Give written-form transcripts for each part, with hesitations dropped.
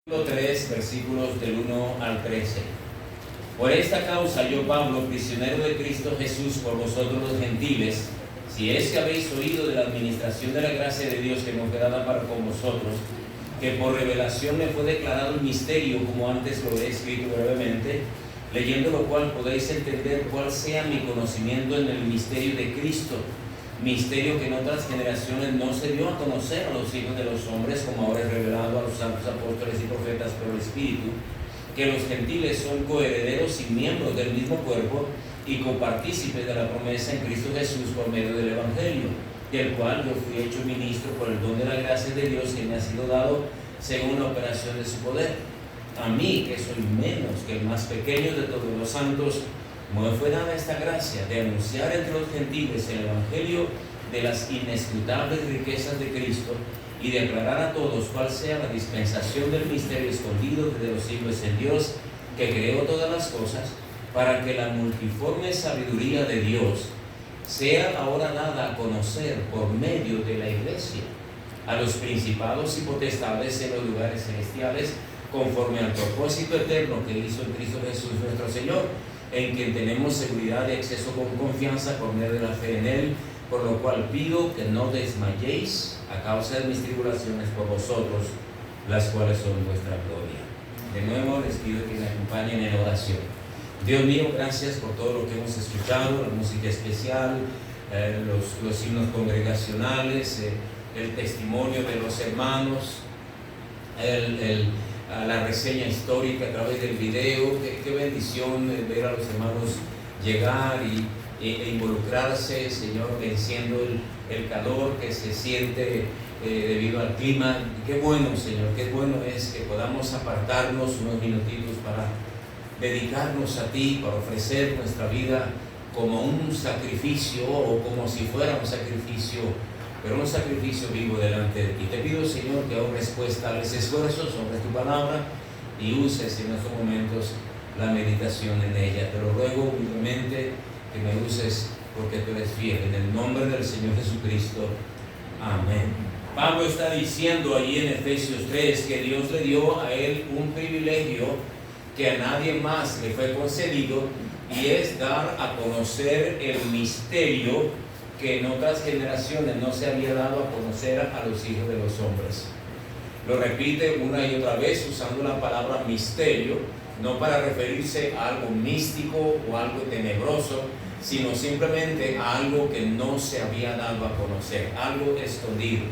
3, versículos del 1 al 13. Por esta causa yo, Pablo, prisionero de Cristo Jesús, por vosotros los gentiles, si es que habéis oído de la administración de la gracia de Dios que me fue dada para con vosotros, que por revelación me fue declarado el misterio, como antes lo he escrito brevemente, leyendo lo cual podéis entender cuál sea mi conocimiento en el misterio de Cristo, misterio que en otras generaciones no se dio a conocer a los hijos de los hombres, como ahora es revelado a los santos apóstoles y profetas por el Espíritu, que los gentiles son coherederos y miembros del mismo cuerpo y copartícipes de la promesa en Cristo Jesús por medio del Evangelio, del cual yo fui hecho ministro por el don de la gracia de Dios que me ha sido dado según la operación de su poder. A mí, que soy menos que el más pequeño de todos los santos, me fue dada esta gracia de anunciar entre los gentiles el Evangelio de las inescrutables riquezas de Cristo y de aclarar a todos cuál sea la dispensación del misterio escondido desde los siglos en Dios, que creó todas las cosas, para que la multiforme sabiduría de Dios sea ahora dada a conocer por medio de la Iglesia a los principados y potestades en los lugares celestiales, conforme al propósito eterno que hizo en Cristo Jesús nuestro Señor, en quien tenemos seguridad de acceso con confianza por medio de la fe en Él, por lo cual pido que no desmayéis a causa de mis tribulaciones por vosotros, las cuales son vuestra gloria. De nuevo les pido que me acompañen en oración. Dios mío, gracias por todo lo que hemos escuchado, la música especial, los himnos congregacionales, el testimonio de los hermanos, la reseña histórica a través del video. Qué bendición ver a los hermanos llegar e involucrarse, Señor, venciendo el calor que se siente debido al clima. Qué bueno, Señor, qué bueno es que podamos apartarnos unos minutitos para dedicarnos a Ti, para ofrecer nuestra vida como un sacrificio o como si fuera un sacrificio, pero un sacrificio vivo delante de Ti. Te pido, Señor, que ahorres pues tales esfuerzos, honres Tu palabra y uses en estos momentos la meditación en ella. Te lo ruego humildemente que me uses porque Tú eres fiel. En el nombre del Señor Jesucristo. Amén. Pablo está diciendo allí en Efesios 3 que Dios le dio a él un privilegio que a nadie más le fue concedido, y es dar a conocer el misterio que en otras generaciones no se había dado a conocer a los hijos de los hombres. Lo repite una y otra vez usando la palabra misterio, no para referirse a algo místico o algo tenebroso, sino simplemente a algo que no se había dado a conocer, algo escondido.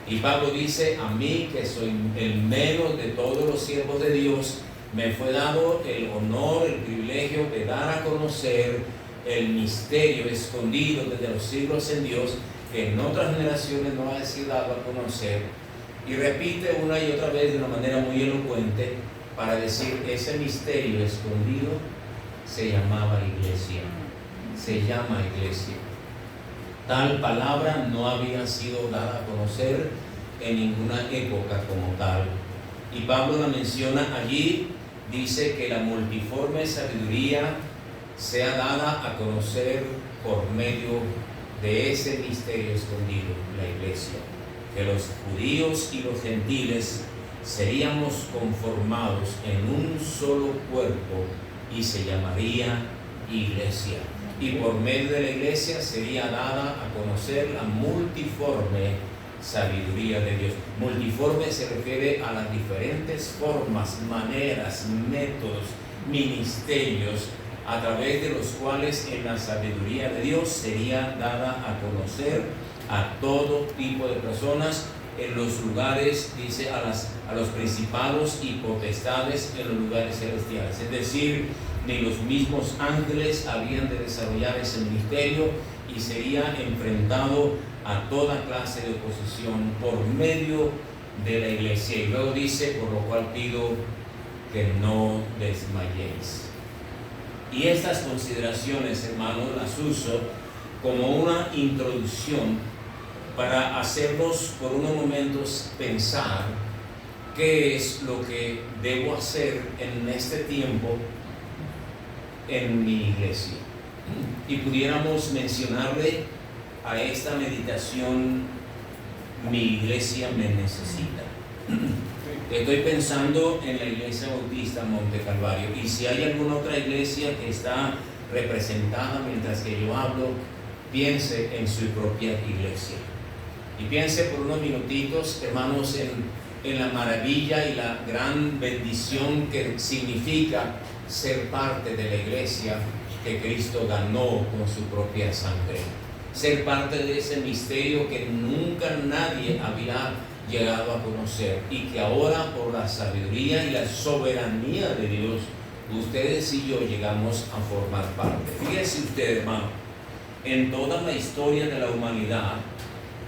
Y Pablo dice: a mí, que soy el menos de todos los siervos de Dios, me fue dado el honor, el privilegio de dar a conocer el misterio escondido desde los siglos en Dios, que en otras generaciones no ha sido dado a conocer. Y repite una y otra vez de una manera muy elocuente para decir: ese misterio escondido se llamaba iglesia, se llama iglesia. Tal palabra no había sido dada a conocer en ninguna época como tal. Y Pablo la menciona allí, dice que la multiforme sabiduría sea dada a conocer por medio de ese misterio escondido, la iglesia, que los judíos y los gentiles seríamos conformados en un solo cuerpo y se llamaría iglesia, y por medio de la iglesia sería dada a conocer la multiforme sabiduría de Dios. Multiforme se refiere a las diferentes formas, maneras, métodos, ministerios a través de los cuales en la sabiduría de Dios sería dada a conocer a todo tipo de personas en los lugares, dice, a los principados y potestades en los lugares celestiales. Es decir, ni los mismos ángeles habían de desarrollar ese ministerio, y sería enfrentado a toda clase de oposición por medio de la iglesia. Y luego dice: por lo cual pido que no desmayéis. Y estas consideraciones, hermanos, las uso como una introducción para hacernos por unos momentos pensar qué es lo que debo hacer en este tiempo en mi iglesia. Y pudiéramos mencionarle a esta meditación: mi iglesia me necesita. Estoy pensando en la Iglesia Bautista Monte Calvario, y si hay alguna otra iglesia que está representada mientras que yo hablo, piense en su propia iglesia. Y piense por unos minutitos, hermanos, en la maravilla y la gran bendición que significa ser parte de la iglesia que Cristo ganó con su propia sangre. Ser parte de ese misterio que nunca nadie había llegado a conocer, y que ahora, por la sabiduría y la soberanía de Dios, ustedes y yo llegamos a formar parte. Fíjense usted, hermano, en toda la historia de la humanidad,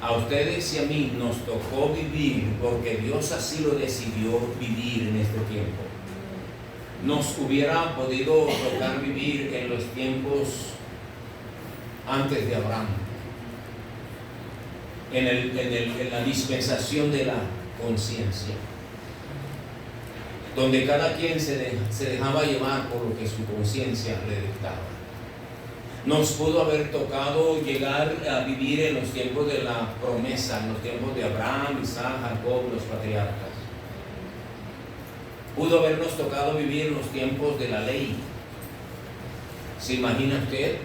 a ustedes y a mí nos tocó vivir, porque Dios así lo decidió, vivir en este tiempo. Nos hubiera podido tocar vivir en los tiempos antes de Abraham, en la dispensación de la conciencia, donde cada quien se dejaba llevar por lo que su conciencia le dictaba. Nos pudo haber tocado llegar a vivir en los tiempos de la promesa, en los tiempos de Abraham, Isaac, Jacob, los patriarcas. Pudo habernos tocado vivir en los tiempos de la ley. ¿Se imagina usted?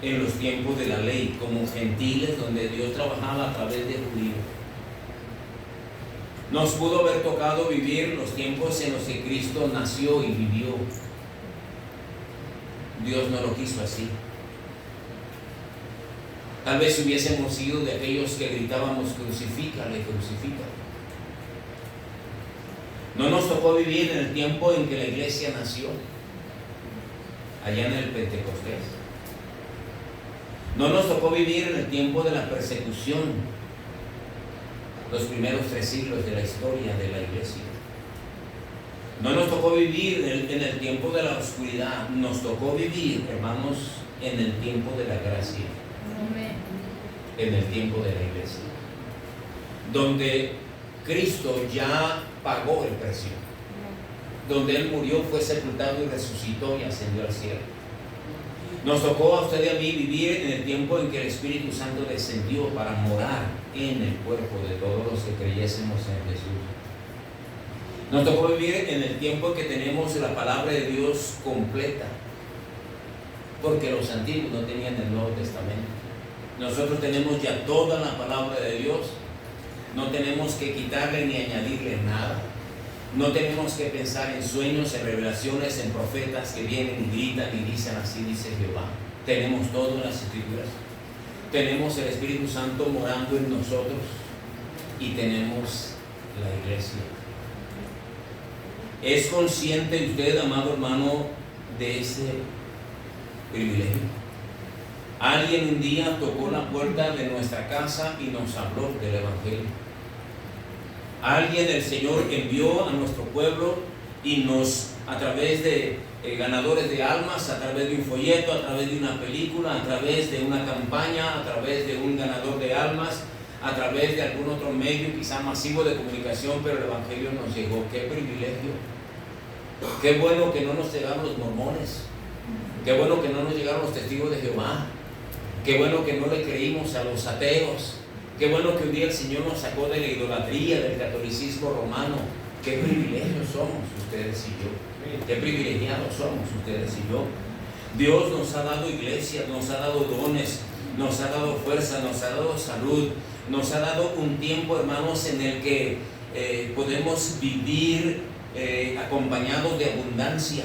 En los tiempos de la ley, como gentiles, donde Dios trabajaba a través de judíos. Nos pudo haber tocado vivir los tiempos en los que Cristo nació y vivió. Dios no lo quiso así. Tal vez hubiésemos sido de aquellos que gritábamos: crucifícale, crucifícale. No nos tocó vivir en el tiempo en que la iglesia nació, allá en el Pentecostés. No nos tocó vivir en el tiempo de la persecución, los primeros 3 siglos de la historia de la iglesia. No nos tocó vivir en el tiempo de la oscuridad, nos tocó vivir, hermanos, en el tiempo de la gracia. Amén. En el tiempo de la iglesia, donde Cristo ya pagó el precio, donde Él murió, fue sepultado y resucitó y ascendió al cielo. Nos tocó a usted y a mí vivir en el tiempo en que el Espíritu Santo descendió para morar en el cuerpo de todos los que creyésemos en Jesús. Nos tocó vivir en el tiempo en que tenemos la palabra de Dios completa, porque los antiguos no tenían el Nuevo Testamento. Nosotros tenemos ya toda la palabra de Dios. No tenemos que quitarle ni añadirle nada. No tenemos que pensar en sueños, en revelaciones, en profetas que vienen y gritan y dicen: así dice Jehová. Tenemos todo en las Escrituras. Tenemos el Espíritu Santo morando en nosotros, y tenemos la iglesia. ¿Es consciente usted, amado hermano, de ese privilegio? Alguien un día tocó la puerta de nuestra casa y nos habló del Evangelio. Alguien, el Señor envió a nuestro pueblo y nos, a través de ganadores de almas, a través de un folleto, a través de una película, a través de una campaña, a través de un ganador de almas, a través de algún otro medio quizá masivo de comunicación, pero el Evangelio nos llegó. ¡Qué privilegio! Qué bueno que no nos llegaron los mormones, qué bueno que no nos llegaron los testigos de Jehová, qué bueno que no le creímos a los ateos, qué bueno que un día el Señor nos sacó de la idolatría, del catolicismo romano. Qué privilegios somos ustedes y yo, qué privilegiados somos ustedes y yo. Dios nos ha dado iglesias, nos ha dado dones, nos ha dado fuerza, nos ha dado salud, nos ha dado un tiempo, hermanos, en el que podemos vivir acompañados de abundancia.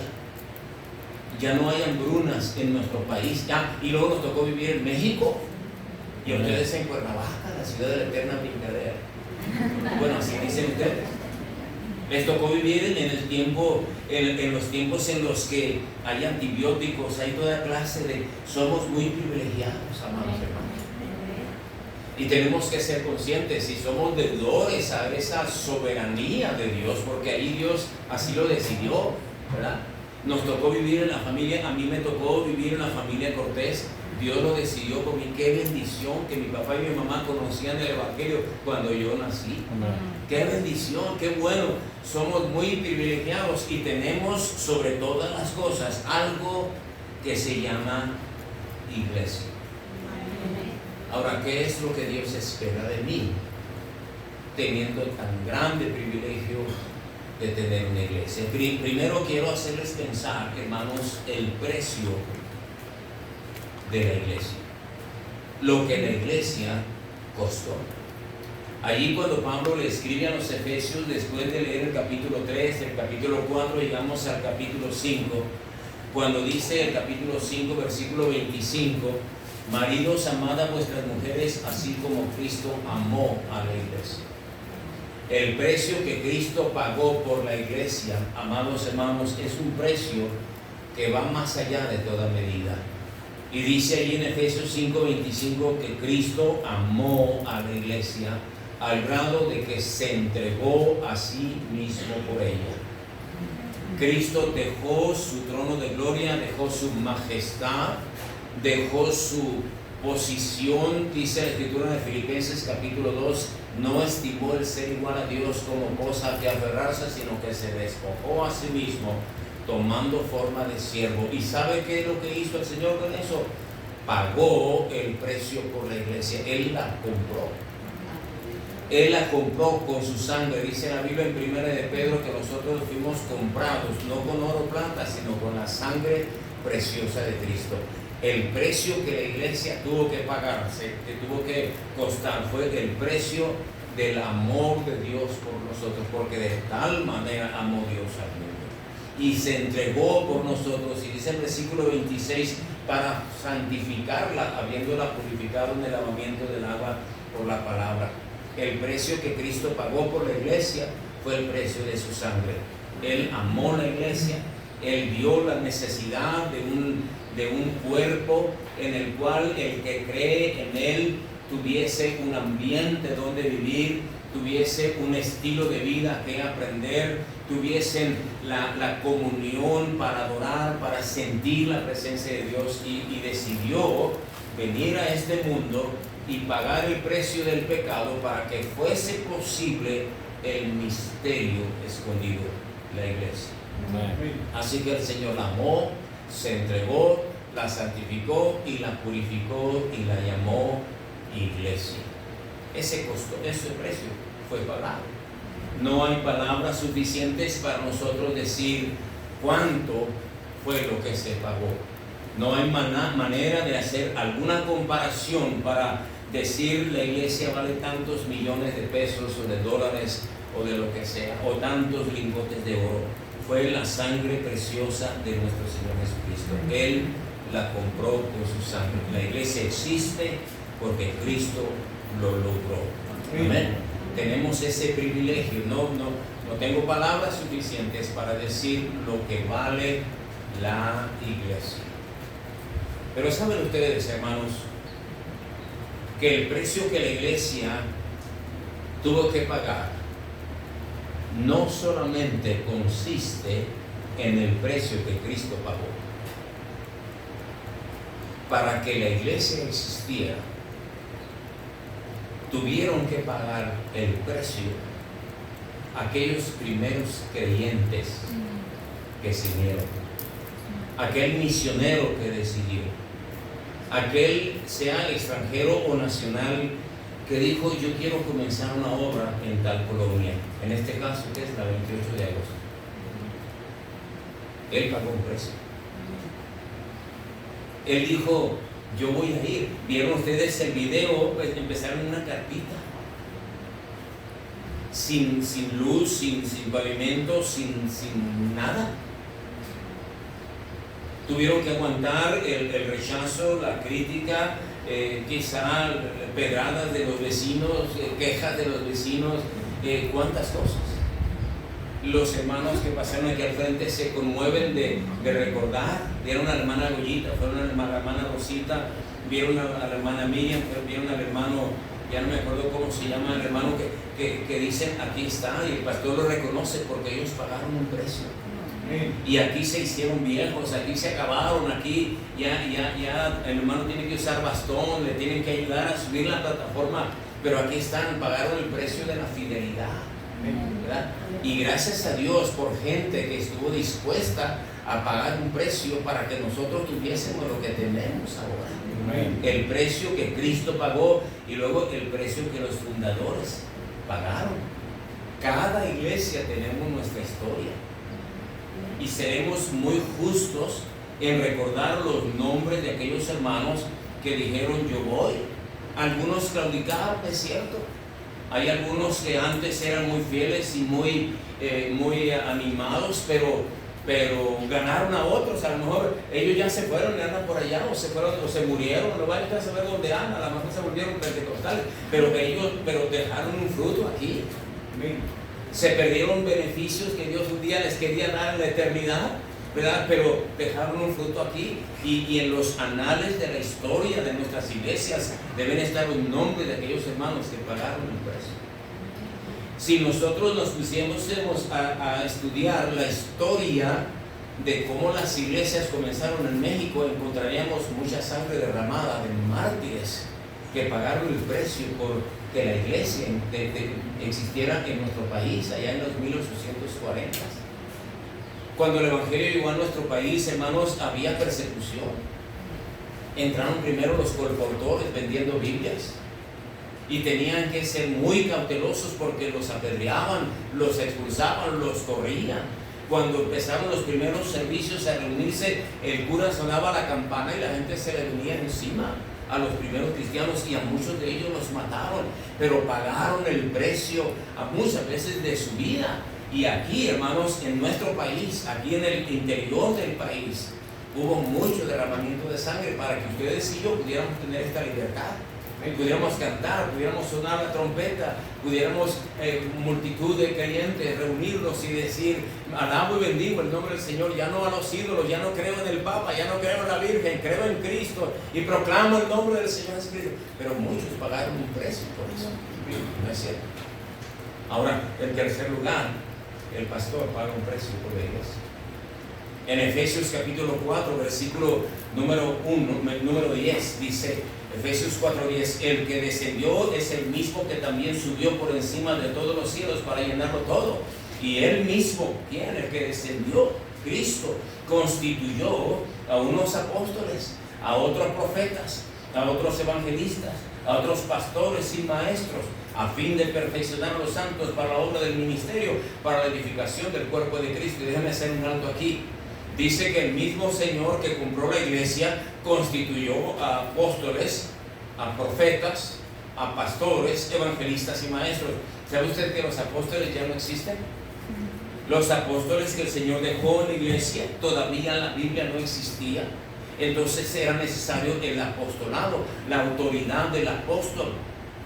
Ya no hay hambrunas en nuestro país. Y luego nos tocó vivir en México, y ustedes en Cuernavaca, la ciudad de la eterna brincadera. Bueno, así dicen ustedes. Les tocó vivir en el tiempo, en los tiempos en los que hay antibióticos, hay toda clase de... Somos muy privilegiados, amados hermanos. Y tenemos que ser conscientes, y somos deudores a esa soberanía de Dios, porque ahí Dios así lo decidió, ¿verdad? Nos tocó vivir en la familia, a mí me tocó vivir en la familia Cortés. Dios lo decidió por mí. Qué bendición que mi papá y mi mamá conocían el Evangelio cuando yo nací. Qué bendición, qué bueno. Somos muy privilegiados y tenemos sobre todas las cosas algo que se llama iglesia. Ahora, ¿qué es lo que Dios espera de mí? teniendo tan grande privilegio de tener una iglesia? Primero quiero hacerles pensar, hermanos, el precio de la iglesia, lo que la iglesia costó. Allí cuando Pablo le escribe a los Efesios, después de leer el capítulo 3, el capítulo 4, llegamos al capítulo 5, cuando dice el capítulo 5, versículo 25, maridos, amad a vuestras mujeres, así como Cristo amó a la iglesia. El precio que Cristo pagó por la iglesia, amados hermanos, es un precio que va más allá de toda medida. Y dice ahí en Efesios 5:25 que Cristo amó a la iglesia al grado de que se entregó a sí mismo por ella. Cristo dejó su trono de gloria, dejó su majestad, dejó su posición, dice la escritura de Filipenses capítulo 2, no estimó el ser igual a Dios como cosa que aferrarse, sino que se despojó a sí mismo, tomando forma de siervo. ¿Y sabe qué es lo que hizo el Señor con eso? Pagó el precio por la iglesia. Él la compró. Él la compró con su sangre. Dice la Biblia en 1 de Pedro que nosotros fuimos comprados, no con oro o plata, sino con la sangre preciosa de Cristo. El precio que la iglesia tuvo que pagarse, que tuvo que costar, fue el precio del amor de Dios por nosotros, porque de tal manera amó Dios al mundo y se entregó por nosotros. Y dice el versículo 26, para santificarla, habiéndola purificado en el lavamiento del agua por la palabra. El precio que Cristo pagó por la iglesia fue el precio de su sangre. Él amó la iglesia, Él vio la necesidad de un cuerpo en el cual el que cree en Él tuviese un ambiente donde vivir, tuviese un estilo de vida que aprender, tuviesen la comunión para adorar, para sentir la presencia de Dios, y decidió venir a este mundo y pagar el precio del pecado para que fuese posible el misterio escondido, la iglesia. Así que el Señor la amó, se entregó, la santificó y la purificó y la llamó iglesia. Ese costo, ese precio fue pagado. No hay palabras suficientes para nosotros decir cuánto fue lo que se pagó. No hay manera de hacer alguna comparación para decir la iglesia vale tantos millones de pesos o de dólares o de lo que sea, o tantos lingotes de oro. Fue la sangre preciosa de nuestro Señor Jesucristo. Él la compró con su sangre. La iglesia existe porque Cristo lo logró. Amén. Tenemos ese privilegio. No tengo palabras suficientes para decir lo que vale la iglesia. Pero saben ustedes, hermanos, que el precio que la iglesia tuvo que pagar no solamente consiste en el precio que Cristo pagó. Para que la iglesia existiera, tuvieron que pagar el precio aquellos primeros creyentes que se unieron, aquel misionero que decidió, aquel sea extranjero o nacional que dijo yo quiero comenzar una obra en tal colonia, en este caso que es la 28 de agosto. Él pagó un precio. Él dijo yo voy a ir. Vieron ustedes el video, pues empezaron una carpita sin luz, sin pavimento, sin nada. Tuvieron que aguantar el rechazo, la crítica, quizá pedradas de los vecinos, quejas de los vecinos, cuántas cosas. Los hermanos que pasaron aquí al frente se conmueven de recordar. Vieron a la hermana Goyita, fueron a la hermana Rosita, vieron a la hermana Miriam, vieron al hermano, ya no me acuerdo cómo se llama, el hermano que dicen aquí está, y el pastor lo reconoce porque ellos pagaron un precio. Y aquí se hicieron viejos, aquí se acabaron, aquí ya el hermano tiene que usar bastón, le tienen que ayudar a subir la plataforma, pero aquí están, pagaron el precio de la fidelidad, ¿verdad? Y gracias a Dios por gente que estuvo dispuesta a pagar un precio para que nosotros tuviésemos lo que tenemos ahora. El precio que Cristo pagó y luego el precio que los fundadores Pagaron. Cada iglesia tenemos nuestra historia. Y seremos muy justos en recordar los nombres de aquellos hermanos que dijeron yo voy. Algunos claudicaron, es cierto. Hay algunos que antes eran muy fieles y muy animados, pero ganaron a otros. A lo mejor ellos ya se fueron y andan por allá, o se fueron o se murieron, no vayan a saber dónde andan, a lo mejor se volvieron pentecostales, pero dejaron un fruto aquí. Se perdieron beneficios que Dios un día les quería dar en la eternidad, ¿verdad? Pero dejaron un fruto aquí, y en los anales de la historia de nuestras iglesias deben estar los nombres de aquellos hermanos que pagaron el precio. Si nosotros nos pusiésemos a estudiar la historia de cómo las iglesias comenzaron en México, encontraríamos mucha sangre derramada de mártires que pagaron el precio por que la iglesia existiera en nuestro país allá en los 1840. Cuando el evangelio llegó a nuestro país, hermanos, había persecución. Entraron primero los colportores vendiendo Biblias, y tenían que ser muy cautelosos porque los apedreaban, los expulsaban, los corrían. Cuando empezaron los primeros servicios a reunirse, el cura sonaba la campana y la gente se le venía encima a los primeros cristianos, y a muchos de ellos los mataron, pero pagaron el precio a muchas veces de su vida. Y aquí, hermanos, en nuestro país, aquí en el interior del país, hubo mucho derramamiento de sangre para que ustedes y yo pudiéramos tener esta libertad, pudiéramos cantar, pudiéramos sonar la trompeta, pudiéramos multitud de creyentes reunirnos y decir alabo y bendigo el nombre del Señor, ya no a los ídolos, ya no creo en el Papa, ya no creo en la Virgen, creo en Cristo y proclamo el nombre del Señor Jesucristo. Pero muchos pagaron un precio por eso, ¿no es cierto? Ahora, en tercer lugar, el pastor paga un precio por la iglesia. En Efesios capítulo 4, versículo número 10, dice Efesios 4:10, el que descendió es el mismo que también subió por encima de todos los cielos para llenarlo todo. Y él mismo, ¿quién? El que descendió, Cristo, constituyó a unos apóstoles, a otros profetas, a otros evangelistas, a otros pastores y maestros, a fin de perfeccionar a los santos para la obra del ministerio, para la edificación del cuerpo de Cristo. Y déjame hacer un alto aquí. Dice que el mismo Señor que compró la iglesia constituyó a apóstoles, a profetas, a pastores, evangelistas y maestros. ¿Sabe usted que los apóstoles ya no existen? Los apóstoles que el Señor dejó en la iglesia, todavía la Biblia no existía. Entonces era necesario el apostolado, la autoridad del apóstol,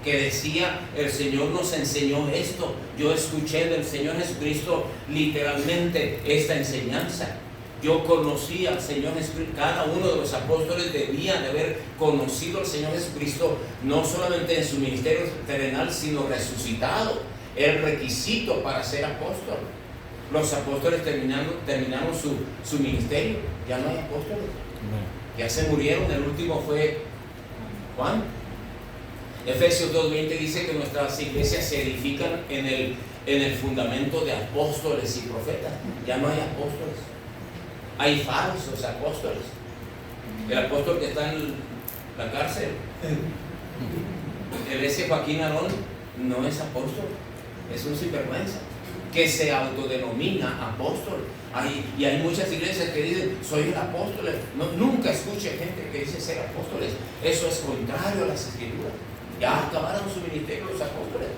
que decía, el Señor nos enseñó esto. Yo escuché del Señor Jesucristo literalmente esta enseñanza. Yo conocí al Señor Jesucristo. Cada uno de los apóstoles debía de haber conocido al Señor Jesucristo, no solamente en su ministerio terrenal, sino resucitado. El requisito para ser apóstol. Los apóstoles terminaron su ministerio. Ya no hay apóstoles. Ya se murieron. El último fue Juan. Efesios 2:20 dice que nuestras iglesias se edifican en el fundamento de apóstoles y profetas. Ya no hay apóstoles. Hay falsos apóstoles. El apóstol que está en la cárcel, ese Joaquín Arón, no es apóstol, es un sinvergüenza que se autodenomina apóstol. Y hay muchas iglesias que dicen, soy el apóstol. No, nunca escuche gente que dice ser apóstoles. Eso es contrario a las escrituras. Ya acabaron su ministerio los apóstoles.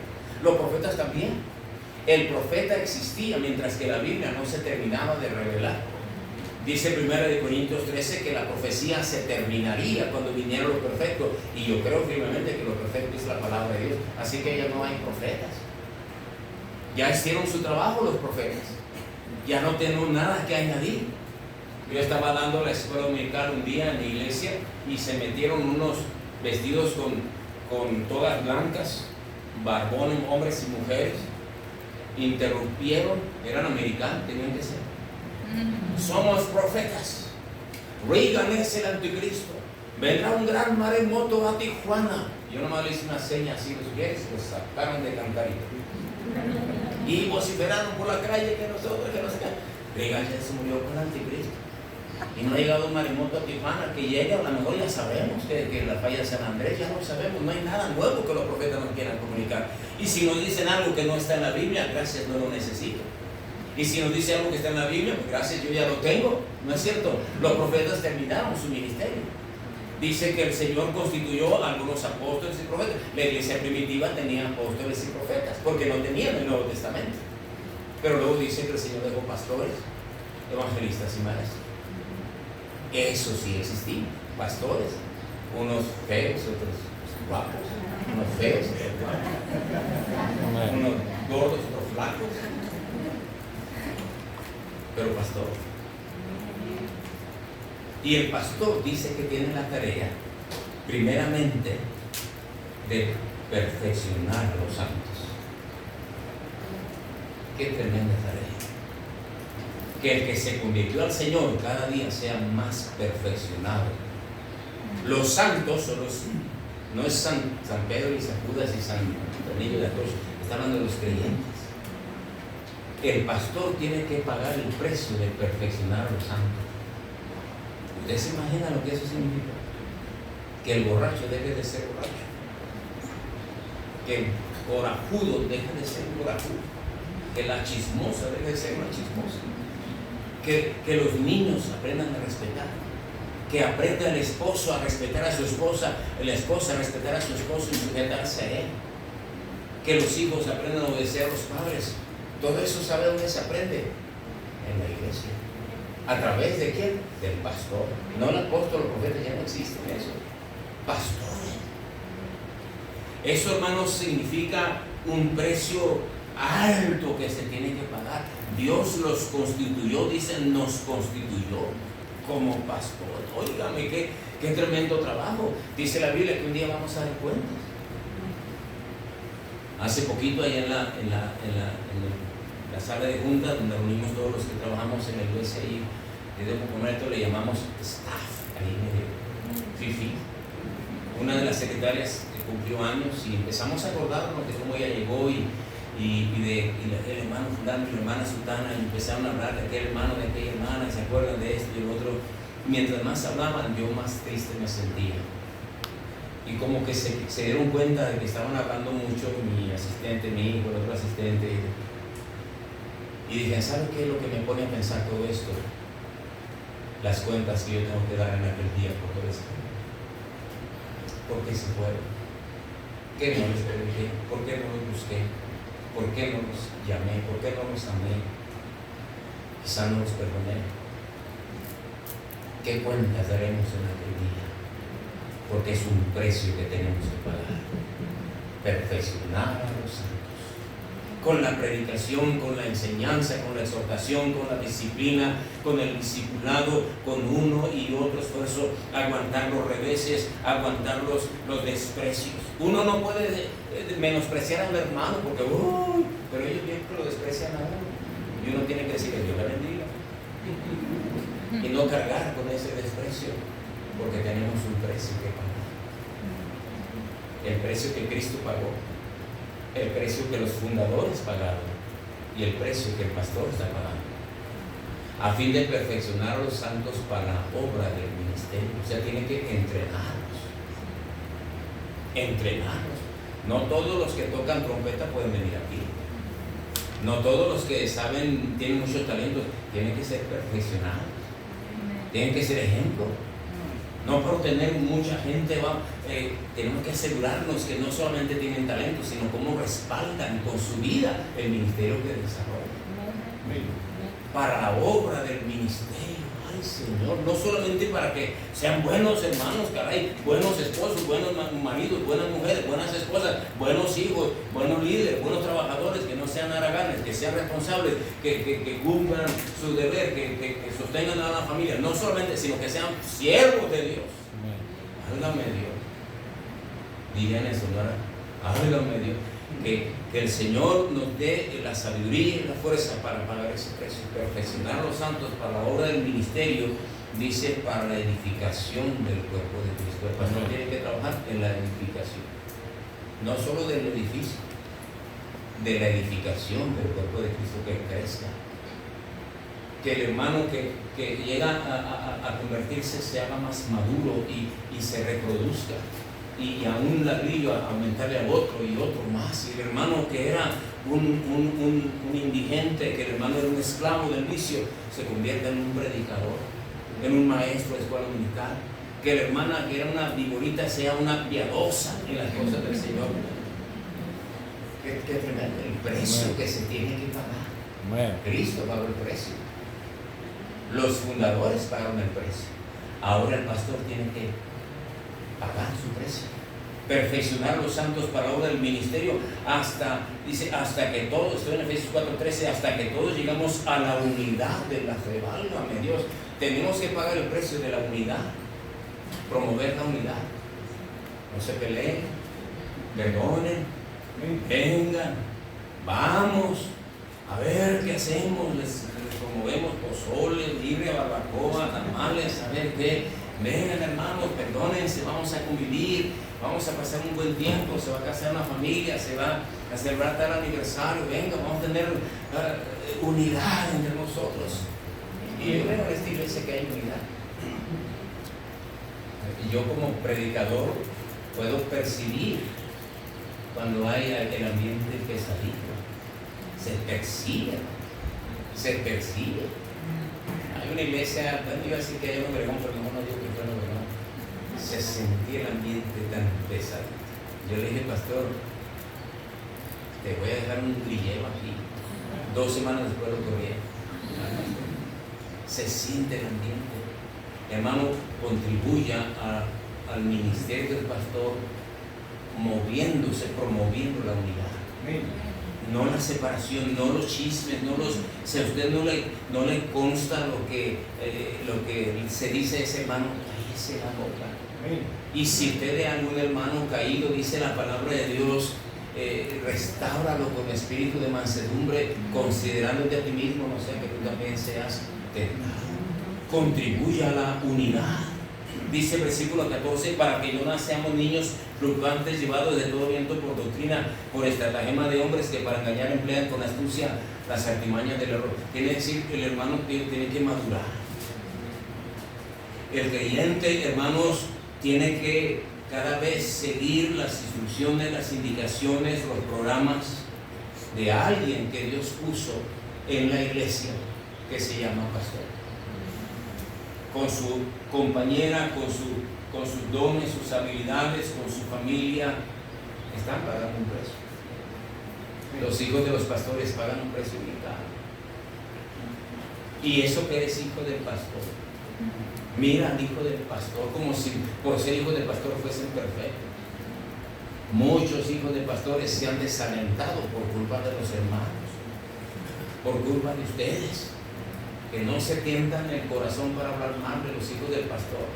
Los profetas también. El profeta existía mientras que la Biblia no se terminaba de revelar. Dice 1 Corintios 13 que la profecía se terminaría cuando viniera lo perfecto. Y yo creo firmemente que lo perfecto es la palabra de Dios. Así que ya no hay profetas. Ya hicieron su trabajo los profetas. Ya no tengo nada que añadir. Yo estaba dando la escuela dominical un día en la iglesia y se metieron unos vestidos con todas blancas, barbones, hombres y mujeres. Interrumpieron, eran americanos, tenían que ser. Somos profetas. Reagan es el anticristo. Vendrá un gran maremoto a Tijuana. Yo nomás le hice una seña así, los pies, los sacaron de cantarito. Y vociferaron por la calle que nosotros, que no sé qué. Reagan ya se murió con el anticristo. Y no ha llegado un maremoto a Tijuana, que llegue, a lo mejor ya sabemos que la falla de San Andrés, ya lo sabemos, no hay nada nuevo que los profetas nos quieran comunicar. Y si nos dicen algo que no está en la Biblia, gracias, no lo necesito. Y si nos dice algo que está en la Biblia, pues gracias, yo ya lo tengo, ¿no es cierto? Los profetas terminaron su ministerio. Dice que el Señor constituyó a algunos apóstoles y profetas. La iglesia primitiva tenía apóstoles y profetas, porque no tenían el Nuevo Testamento. Pero luego dice que el Señor dejó pastores, evangelistas y maestros. Eso sí existía, pastores, unos feos, otros guapos, unos feos, otros guapos, unos gordos, otros flacos, pero pastor. Y el pastor dice que tiene la tarea, primeramente, de perfeccionar a los santos. Qué tremenda tarea. Que el que se convirtió al Señor cada día sea más perfeccionado. Los santos son los, no es San Pedro y San Judas y San Antonio de la Cruz, está hablando de los creyentes. El pastor tiene que pagar el precio de perfeccionar a los santos. ¿Usted se imagina lo que eso significa? Que el borracho deje de ser borracho, que el corajudo deje de ser corajudo, que la chismosa deje de ser una chismosa, que los niños aprendan a respetar, que aprenda el esposo a respetar a su esposa, la esposa a respetar a su esposo y sujetarse a él, que los hijos aprendan a obedecer a los padres. Todo eso, ¿sabe dónde se aprende? En la iglesia. ¿A través de quién? Del pastor. No el apóstol, el profeta, ya no existen eso. Pastores. Eso, hermanos, significa un precio alto que se tiene que pagar. Dios los constituyó, dicen, nos constituyó como pastor. Óigame, qué tremendo trabajo. Dice la Biblia que un día vamos a dar cuentas. Hace poquito, allá en la sala de junta, donde reunimos todos los que trabajamos en la iglesia, y de Poconeto le llamamos staff, ahí medio fifi. Una de las secretarias que cumplió años, y empezamos a acordarnos de cómo ella llegó y el hermano fulano y la hermana sultana, y empezaron a hablar de aquel hermano, de aquella hermana, y se acuerdan de esto y el otro. Mientras más hablaban, yo más triste me sentía. Y como que se dieron cuenta de que estaban hablando mucho mi asistente, mi hijo, el otro asistente. Y dije, ¿sabe qué es lo que me pone a pensar todo esto? Las cuentas que yo tengo que dar en aquel día por todo esto. ¿Por qué se fueron? ¿Qué no les pregunté? ¿Por qué no los busqué? ¿Por qué no los llamé? ¿Por qué no los amé? Quizá no los perdoné. ¿Qué cuentas daremos en aquel día? Porque es un precio que tenemos que pagar. Perfeccionar a los santos. Con la predicación, con la enseñanza, con la exhortación, con la disciplina, con el discipulado, con uno y otro esfuerzo, aguantar los reveses, aguantar los desprecios. Uno no puede menospreciar a un hermano porque, pero ellos bien que lo desprecian a uno. Y uno tiene que decirle, Dios le bendiga. Y no cargar con ese desprecio, porque tenemos un precio que pagar. El precio que Cristo pagó, el precio que los fundadores pagaron y el precio que el pastor está pagando, a fin de perfeccionar a los santos para la obra del ministerio. O sea, tiene que entrenarlos. No todos los que tocan trompeta pueden venir aquí. No todos los que saben, tienen muchos talentos, tienen que ser perfeccionados, tienen que ser ejemplo. No por tener mucha gente, tenemos que asegurarnos que no solamente tienen talento, sino cómo respaldan con su vida el ministerio que desarrollan. Para la obra del ministerio. Ay, Señor, no solamente para que sean buenos hermanos, caray, buenos esposos, buenos maridos, buenas mujeres, buenas esposas, buenos hijos, buenos líderes, buenos trabajadores, que no sean haraganes, que sean responsables, que cumplan su deber, que sostengan a la familia, no solamente, sino que sean siervos de Dios. Válgame Dios. Dirían eso, ¿no? Válgame Dios. Que el Señor nos dé la sabiduría y la fuerza para pagar ese precio, perfeccionar a los santos para la obra del ministerio, dice, para la edificación del cuerpo de Cristo. El pastor tiene que trabajar en la edificación, no solo del edificio, de la edificación del cuerpo de Cristo, que crezca. que el hermano que llega a convertirse se haga más maduro y se reproduzca, y aún la brillo a aumentarle al otro y otro más. Y el hermano que era un indigente, que el hermano era un esclavo del vicio, se convierta en un predicador, en un maestro de escuela dominical. Que la hermana que era una viborita sea una piadosa en las cosas del Señor. Qué tremendo el precio que se tiene que pagar. Cristo pagó el precio. Los fundadores pagaron el precio. Ahora el pastor tiene que pagar su precio. Perfeccionar los santos para la obra del ministerio hasta que todos, estoy en Efesios 4:13, hasta que todos llegamos a la unidad de la fe. Válgame Dios, tenemos que pagar el precio de la unidad, promover la unidad. No se peleen, perdonen, vengan, vamos a ver qué hacemos, les promovemos pozole, libre, barbacoa, tamales, a ver qué. Vengan hermanos, perdónense, vamos a convivir, vamos a pasar un buen tiempo, se va a casar una familia, se va a celebrar tal aniversario, venga, vamos a tener unidad entre nosotros. Y yo veo en esta iglesia que hay unidad. Y yo como predicador puedo percibir cuando hay el ambiente pesadito, se percibe. Hay una iglesia, bueno, iba a decir que hay un Obregón, pero mejor no digo que fue en Obregón. Se sentía el ambiente tan pesado. Yo le dije, pastor, te voy a dejar un grillero aquí. 2 semanas después lo corría. Se siente el ambiente. Hermano, contribuya al ministerio del pastor, promoviendo la unidad. No la separación, no los chismes, si a usted no le consta lo que se dice de ese hermano, cállese la boca. Y si usted de algún hermano caído, dice la palabra de Dios, restáuralo con espíritu de mansedumbre, considerándote a ti mismo, no sea que tú también seas tentado. Contribuye a la unidad. Dice el versículo 14, para que no seamos niños fluctuantes, llevados de todo viento por doctrina, por estratagema de hombres que para engañar emplean con astucia las artimañas del error. Quiere decir que el hermano tiene que madurar. El creyente, hermanos, tiene que cada vez seguir las instrucciones, las indicaciones, los programas de alguien que Dios puso en la iglesia, que se llama pastor. Con su compañera, con sus dones, sus habilidades, con su familia, están pagando un precio. Los hijos de los pastores pagan un precio bien caro. Y eso que eres hijo del pastor, mira al hijo del pastor como si por ser hijo del pastor fuesen perfectos. Muchos hijos de pastores se han desalentado por culpa de los hermanos, por culpa de ustedes, que no se tientan el corazón para hablar mal de los hijos del pastor.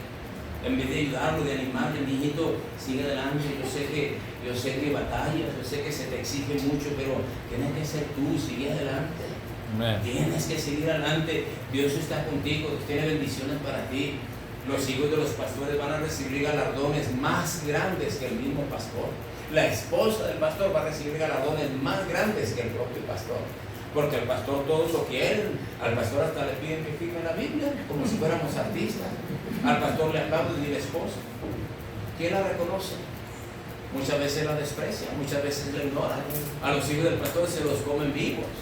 En vez de ayudarlo, de animarle, niñito, sigue adelante. Yo sé que batallas, yo sé que se te exige mucho, pero tienes que ser tú, sigue adelante. Amen. Tienes que seguir adelante. Dios está contigo, Dios tiene bendiciones para ti. Los hijos de los pastores van a recibir galardones más grandes que el mismo pastor. La esposa del pastor va a recibir galardones más grandes que el propio pastor. Porque al pastor todos lo quieren, al pastor hasta le piden que firme la Biblia, como si fuéramos artistas. Al pastor le aplauden y la esposa. ¿Quién la reconoce? Muchas veces la desprecia, muchas veces la ignora. A los hijos del pastor se los comen vivos.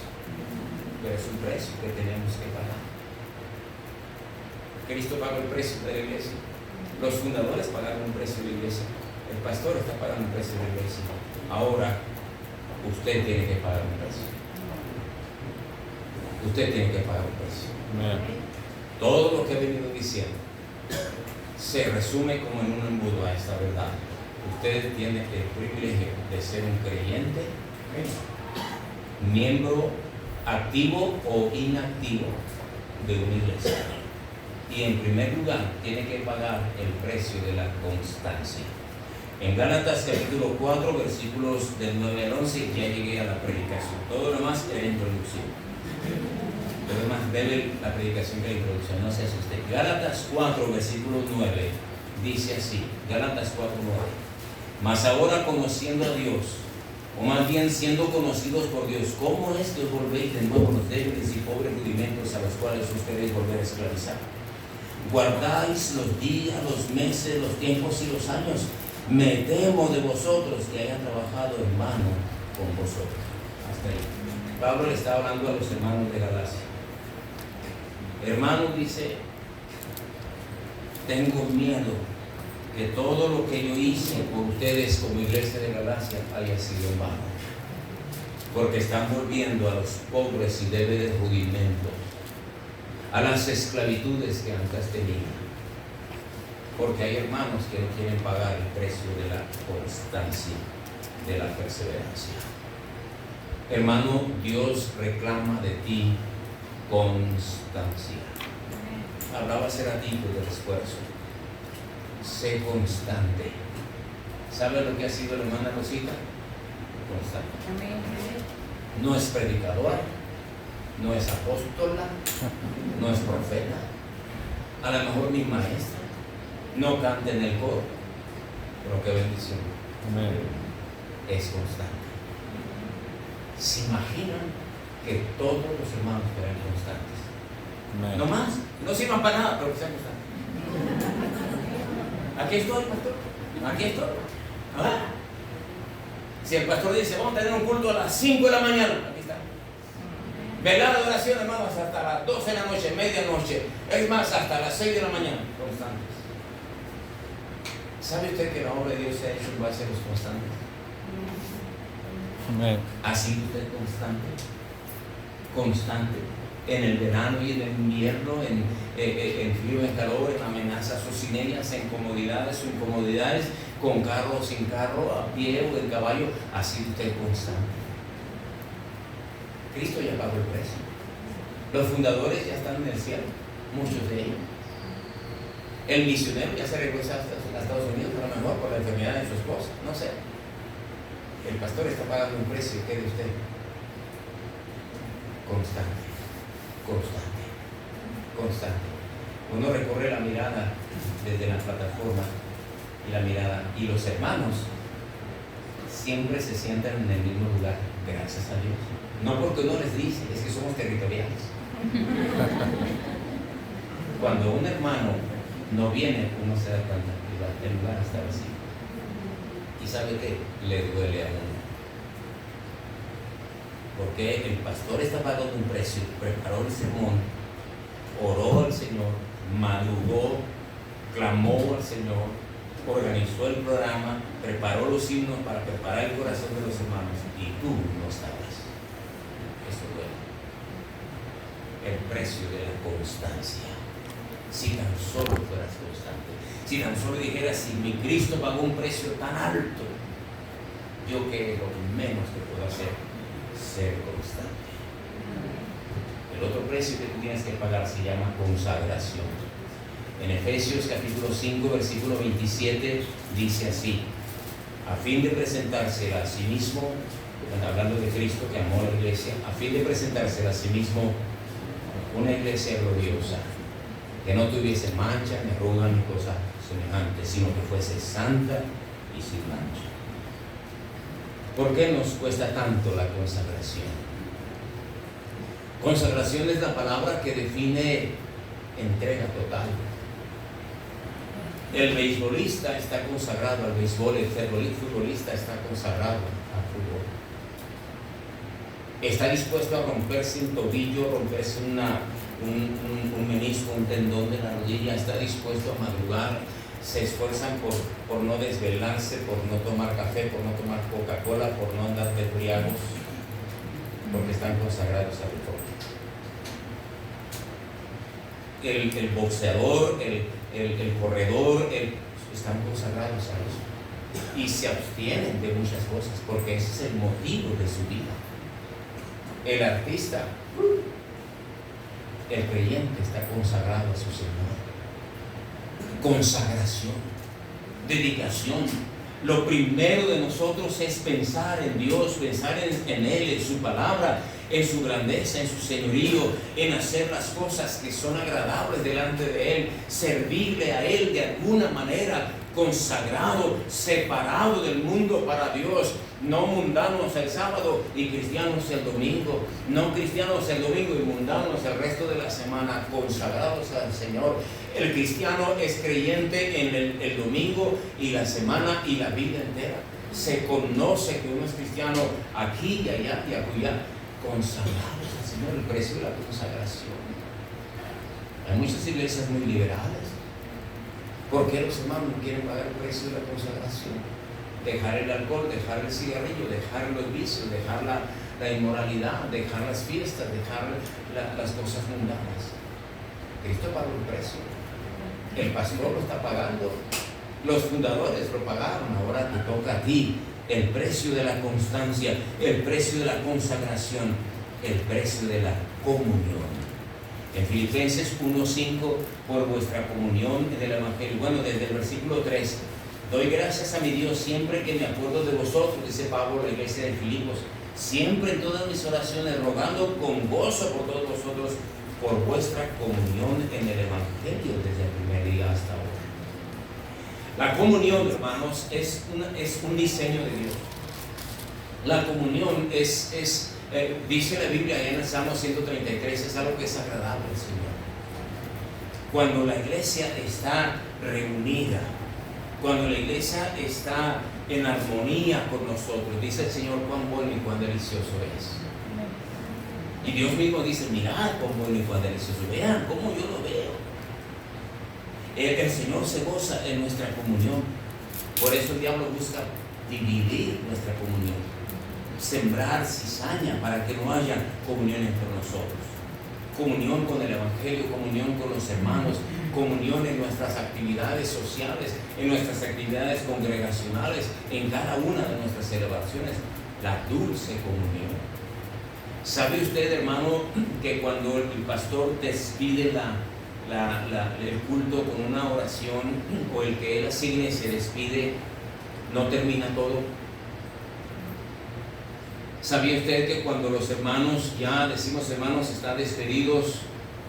Pero es un precio que tenemos que pagar. Cristo pagó el precio de la iglesia. Los fundadores pagaron un precio de la iglesia. El pastor está pagando un precio de la iglesia. Ahora, usted tiene que pagar un precio. Usted tiene que pagar un precio. Todo lo que he venido diciendo se resume como en un embudo a esta verdad. Usted tiene el privilegio de ser un creyente, miembro activo o inactivo de una iglesia. Y en primer lugar tiene que pagar el precio de la constancia. En Gálatas capítulo 4 versículos del 9 al 11 ya llegué a la predicación. Todo lo demás es la introducción. Todo lo demás debe la predicación que la introducción. No se asuste. Gálatas 4 versículo 9 dice así. Gálatas 4:9. Mas ahora conociendo a Dios, o más bien siendo conocidos por Dios. ¿Cómo es que os volvéis de nuevo los débiles y pobres rudimentos a los cuales os queréis volver a esclavizar? Guardáis los días, los meses, los tiempos y los años. Me temo de vosotros que haya trabajado en vano con vosotros. Hasta ahí. Pablo le está hablando a los hermanos de Galacia. Hermanos, dice, tengo miedo que todo lo que yo hice por ustedes como iglesia de Galacia haya sido en vano, porque están volviendo a los pobres y débiles rudimentos, a las esclavitudes que antes tenían, porque hay hermanos que no quieren pagar el precio de la constancia, de la perseverancia. Hermano, Dios reclama de ti constancia. Hablaba hace ratito del esfuerzo. Sé constante. ¿Sabe lo que ha sido la hermana Rosita? Constante. No es predicadora, no es apóstola, no es profeta, a lo mejor ni maestra, no canta en el coro, pero qué bendición. Amén. Es constante. ¿Se imaginan que todos los hermanos fueran constantes? Amén. No más, no sirvan para nada, pero que sean constantes. Aquí estoy, pastor, aquí estoy. ¿Ah? Si el pastor dice, vamos a tener un culto a las 5 de la mañana, aquí está. Velada de oración, hermanos, hasta las 12 de la noche, medianoche, es más, hasta las 6 de la mañana, constantes. ¿Sabe usted que la obra de Dios se ha hecho en base a los constantes? Amén. ¿Ha sido usted constante? Constante. En el verano y en el invierno, en frío, en calor, en amenazas o sin ellas, en comodidades o incomodidades, con carro o sin carro, a pie o en caballo, ha sido usted constante. Cristo ya pagó el precio. Los fundadores ya están en el cielo, muchos de ellos. El misionero ya se regresó a Estados Unidos, a lo mejor por la enfermedad de su esposa, no sé. El pastor está pagando un precio, ¿qué de usted? Constante, constante, constante. Uno recorre la mirada desde la plataforma y la mirada, y los hermanos siempre se sientan en el mismo lugar, gracias a Dios. No porque uno les dice, es que somos territoriales. Cuando un hermano no viene, uno se da cuenta que el lugar está vacío. ¿Y sabe qué? Le duele a uno. Porque el pastor está pagando un precio, preparó el sermón, oró al Señor, madrugó, clamó al Señor, organizó el programa, preparó los himnos para preparar el corazón de los hermanos, y tú no estabas. Eso duele. El precio de la constancia. Si tan solo fueras constante, si tan solo dijeras, si mi Cristo pagó un precio tan alto, yo que lo menos que puedo hacer, ser constante. El otro precio que tú tienes que pagar se llama consagración. En Efesios capítulo 5, versículo 27 dice así: a fin de presentársela a sí mismo, hablando de Cristo que amó a la iglesia, a fin de presentársela a sí mismo una iglesia gloriosa, que no tuviese mancha, ni arruga, ni cosa semejante, sino que fuese santa y sin mancha. ¿Por qué nos cuesta tanto la consagración? Consagración es la palabra que define entrega total. El beisbolista está consagrado al béisbol, el futbolista está consagrado al fútbol. Está dispuesto a romperse un tobillo, romperse un menisco, un tendón de la rodilla, está dispuesto a madrugar, se esfuerzan por no desvelarse, por no tomar café, por no tomar Coca-Cola, por no andar de briagos, porque están consagrados al deporte. El boxeador, el corredor, están consagrados a eso y se abstienen de muchas cosas porque ese es el motivo de su vida. El artista, el creyente está consagrado a su Señor. Consagración, dedicación. Lo primero de nosotros es pensar en Dios, pensar en Él, en su palabra, en su grandeza, en su señorío, en hacer las cosas que son agradables delante de Él, servirle a Él de alguna manera, consagrado, separado del mundo para Dios. No mundanos el sábado y cristianos el domingo. No cristianos el domingo y mundanos el resto de la semana, consagrados al Señor. El cristiano es creyente en el domingo y la semana y la vida entera. Se conoce que uno es cristiano aquí y allá y acullá, consagrados al Señor, el precio de la consagración. Hay muchas iglesias muy liberales. ¿Por qué los hermanos no quieren pagar el precio de la consagración? Dejar el alcohol, dejar el cigarrillo, dejar los vicios, dejar la inmoralidad, dejar las fiestas, dejar las cosas mundanas. Cristo pagó el precio. El pastor lo está pagando. Los fundadores lo pagaron. Ahora te toca a ti el precio de la constancia, el precio de la consagración, el precio de la comunión. En Filipenses 1:5, por vuestra comunión en el Evangelio. Bueno, desde el versículo 3, doy gracias a mi Dios siempre que me acuerdo de vosotros, dice Pablo a la iglesia de Filipos, siempre en todas mis oraciones, rogando con gozo por todos vosotros, por vuestra comunión en el Evangelio desde el primer día hasta ahora. La comunión, hermanos, es un diseño de Dios. La comunión dice la Biblia en el Salmo 133, es algo que es agradable al Señor. Cuando la iglesia está reunida, cuando la iglesia está en armonía con nosotros, dice el Señor cuán bueno y cuán delicioso es. Y Dios mismo dice, mirad cuán bueno y cuán delicioso, vean cómo yo lo veo. El Señor se goza en nuestra comunión. Por eso el diablo busca dividir nuestra comunión, sembrar cizaña para que no haya comunión entre nosotros. Comunión con el Evangelio, comunión con los hermanos, comunión en nuestras actividades sociales, en nuestras actividades congregacionales, en cada una de nuestras celebraciones, la dulce comunión. ¿Sabe usted, hermano, que cuando el pastor despide el culto con una oración, o el que él asigne se despide, no termina todo? ¿Sabía usted que cuando los hermanos, ya decimos hermanos, están despedidos,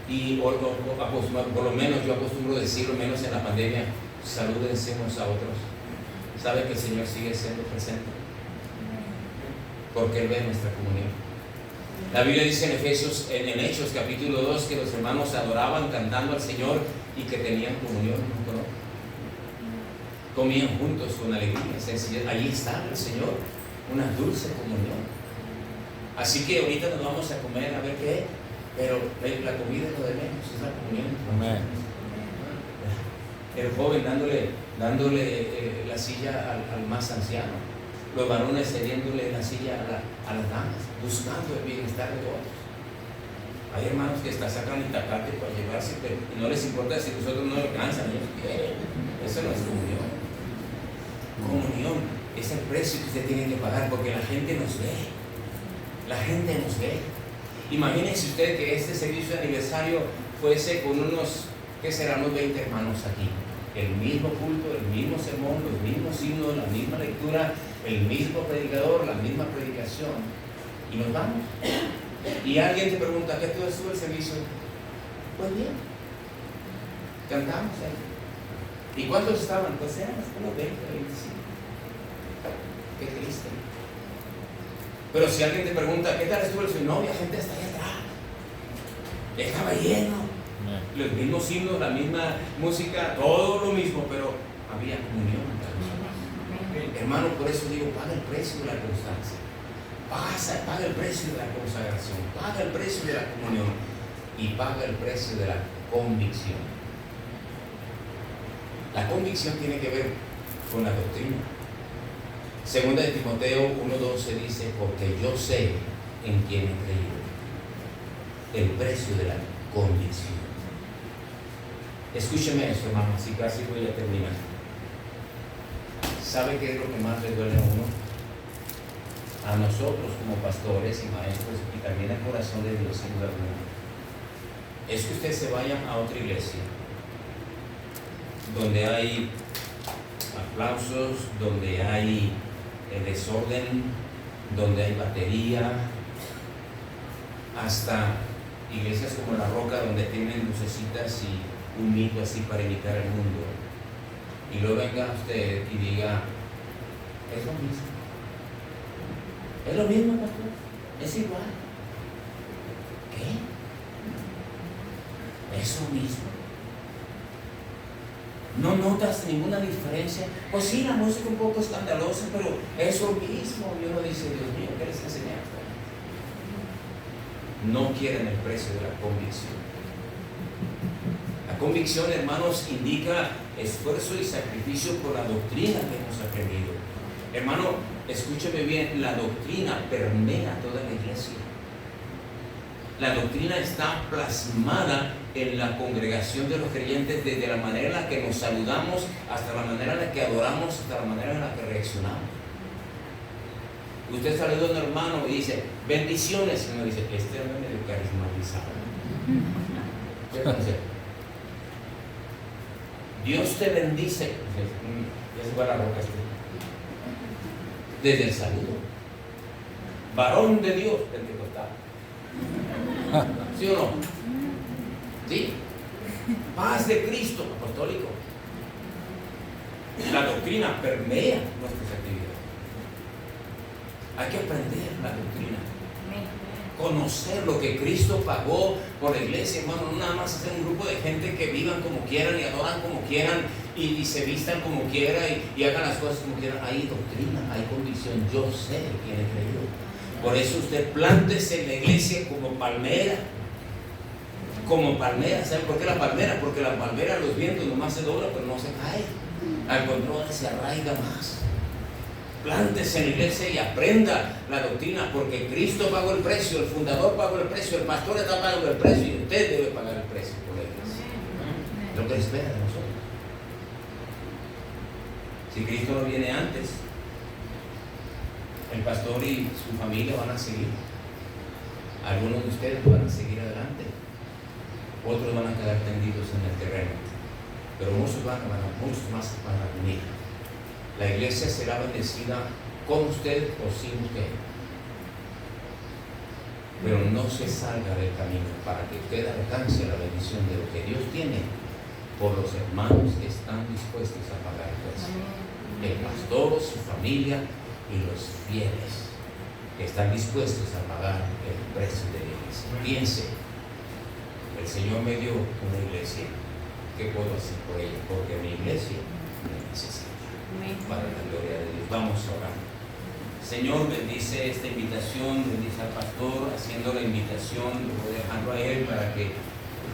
y por lo menos yo acostumbro decirlo, menos en la pandemia, salúdense unos a otros? ¿Sabe que el Señor sigue siendo presente? Porque Él ve nuestra comunión. La Biblia dice en Hechos capítulo 2 que los hermanos adoraban cantando al Señor y que tenían comunión, ¿no? Comían juntos con alegría, sencillez. Allí está el Señor, una dulce comunión. Así que ahorita nos vamos a comer, a ver qué, pero la comida es lo de menos, es la comunión. Amén. El joven dándole la silla al más anciano, los varones cediéndole la silla a las damas, buscando el bienestar de todos. Hay hermanos que hasta sacan el tacate para llevarse, pero no les importa si nosotros no lo alcanzan, ellos quieren. Eso no es comunión. Comunión es el precio que usted tiene que pagar, porque la gente nos ve. La gente nos ve. Imagínense usted que este servicio de aniversario fuese con unos, ¿qué serán? Unos 20 hermanos aquí. El mismo culto, el mismo sermón, los mismos signos, la misma lectura, el mismo predicador, la misma predicación. Y nos vamos. Y alguien te pregunta, ¿qué tal estuvo el servicio? Pues bien. Cantamos ahí. ¿Y cuántos estaban? Pues eran como 20, 25. Qué triste. Pero si alguien te pregunta, ¿qué tal estuvo el servicio? No, había gente hasta allá atrás. Estaba lleno. Los mismos himnos, la misma música, todo lo mismo, pero había comunión. Hermano, por eso digo, paga el precio de la constancia, paga el precio de la consagración, paga el precio de la comunión y paga el precio de la convicción. La convicción tiene que ver con la doctrina. Segunda de Timoteo 1:12 dice, porque yo sé en quién he creído. El precio de la convicción. Escúcheme eso, hermano, así casi voy a terminar. ¿Sabe qué es lo que más le duele a uno? A nosotros como pastores y maestros, y también al corazón de Dios, sin duda alguna, es que usted se vaya a otra iglesia donde hay aplausos, donde hay desorden, donde hay batería, hasta iglesias como La Roca, donde tienen lucecitas y un mito así para imitar el mundo, y luego venga usted y diga, es lo mismo. Es lo mismo, pastor. Es igual. ¿Qué? Es lo mismo. ¿No notas ninguna diferencia? Pues sí, la música un poco escandalosa, pero es lo mismo. Y uno dice, Dios mío, ¿qué les enseñaste? No quieren el precio de la convicción. La convicción, hermanos, indica esfuerzo y sacrificio por la doctrina que hemos aprendido. Hermano, escúcheme bien, la doctrina permea toda la iglesia. La doctrina está plasmada en la congregación de los creyentes, desde la manera en la que nos saludamos, hasta la manera en la que adoramos, hasta la manera en la que reaccionamos. Usted saluda a un hermano y dice, bendiciones, y uno dice, este hombre medio carismatizado. ¿Qué conoce? Dios te bendice. Ya se va la roca este. Desde el saludo. Varón de Dios, pentecostal. ¿Sí o no? ¿Sí? Paz de Cristo, apostólico. La doctrina permea nuestras actividades. Hay que aprender la doctrina. Conocer lo que Cristo pagó por la iglesia, hermano. No nada más hacer un grupo de gente que vivan como quieran y adoran como quieran y se vistan como quieran y hagan las cosas como quieran. Hay doctrina, hay convicción. Yo sé quién he creído. Por eso usted plántese en la iglesia como palmera. Como palmera. ¿Saben por qué la palmera? Porque la palmera, los vientos nomás se dobla, pero no se cae. Al contrario, se arraiga más. Plántese en la iglesia y aprenda la doctrina, porque Cristo pagó el precio, el fundador pagó el precio, el pastor está pagando el precio y usted debe pagar el precio por la iglesia. Es lo que espera de nosotros. Si Cristo no viene antes, el pastor y su familia van a seguir. Algunos de ustedes van a seguir adelante, otros van a quedar tendidos en el terreno, pero muchos más van a venir. La iglesia será bendecida con usted o sin usted, pero no se salga del camino para que usted alcance la bendición de lo que Dios tiene por los hermanos que están dispuestos a pagar el precio. El pastor, su familia y los fieles que están dispuestos a pagar el precio de la iglesia. Piense, el Señor me dio una iglesia. ¿Qué puedo hacer por ella? Porque mi iglesia me necesita. Para la gloria de Dios. Vamos a orar. Señor, bendice esta invitación, bendice al pastor haciendo la invitación, voy dejando a él para que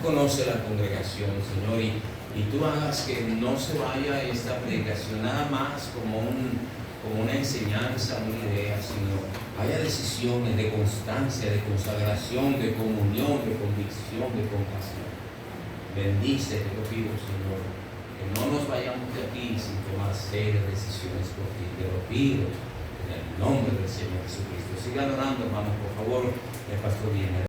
conoce la congregación, Señor, y tú hagas que no se vaya esta predicación nada más como una enseñanza, una idea, sino haya decisiones de constancia, de consagración, de comunión, de convicción, de compasión. Bendice, te lo pido, Señor, que no nos vayamos de aquí sin tomar serias decisiones por ti. Te lo pido en el nombre del Señor Jesucristo. Sigan orando, hermanos, por favor. El pastor viene.